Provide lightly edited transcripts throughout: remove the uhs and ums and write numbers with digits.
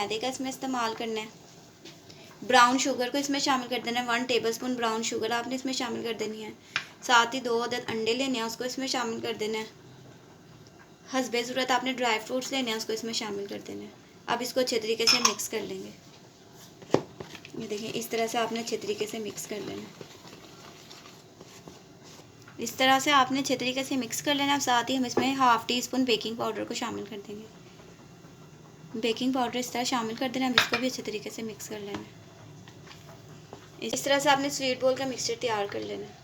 मैदे का इसमें इस्तेमाल करना है। ब्राउन शुगर को इसमें शामिल कर देना है, 1 टेबलस्पून ब्राउन शुगर आपने इसमें शामिल कर देनी है। साथ ही 2 अदद अंडे लेने हैं, उसको इसमें शामिल कर देना है। हस्बे ज़रूरत आपने ड्राई फ्रूट्स लेने हैं, उसको इसमें शामिल कर देना है। अब इसको अच्छे तरीके से मिक्स कर लेंगे। ये देखिए इस तरह से आपने अच्छे तरीके से मिक्स कर लेना है। इस तरह से आपने अच्छे तरीके से मिक्स कर लेना है। अब साथ ही हम इसमें 1/2 टीस्पून बेकिंग पाउडर को शामिल कर देंगे। बेकिंग पाउडर इस तरह शामिल कर देना है। अब इसको भी अच्छे तरीके से मिक्स कर लेना है। इस तरह से आपने स्वीट बॉल का मिक्सचर तैयार कर लेना है।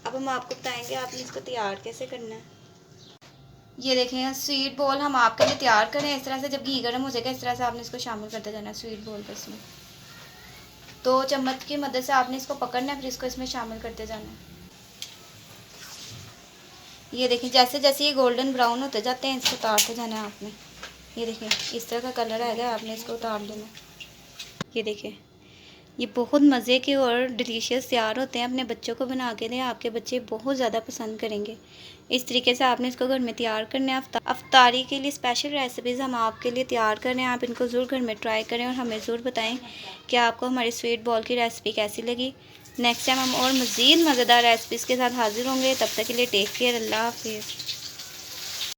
अब हम आपको बताएंगे आपने इसको तैयार कैसे करना है। ये देखें स्वीट बॉल हम आपके लिए तैयार करें इस तरह से। जब घी गर्म हो जाएगा इस तरह से आपने इसको शामिल करते जाना है स्वीट बॉल को। इसमें 2 चम्मच की मदद से आपने इसको पकड़ना है, फिर इसको इसमें शामिल करते जाना है। ये देखें जैसे जैसे ये गोल्डन ब्राउन होते जाते हैं इसको उतारते जाना है आपने। ये देखें इस तरह का कलर आएगा, आपने इसको उतार लेना। ये देखें ये बहुत मज़े के और डिलीशियस तैयार होते हैं। अपने बच्चों को बना के दें, आपके बच्चे बहुत ज़्यादा पसंद करेंगे। इस तरीके से आपने इसको घर में तैयार करना है। अफ्तारी के लिए स्पेशल रेसिपीज़ हम आपके लिए तैयार कर रहे हैं। आप इनको ज़रूर घर में ट्राई करें और हमें ज़रूर बताएं कि आपको हमारी स्वीट बॉल की रेसिपी कैसी लगी। नेक्स्ट टाइम हम और मज़ीद मज़ेदार रेसिपीज़ के साथ हाज़िर होंगे। तब तक के लिए टेक केयर, अल्लाह हाफिज़।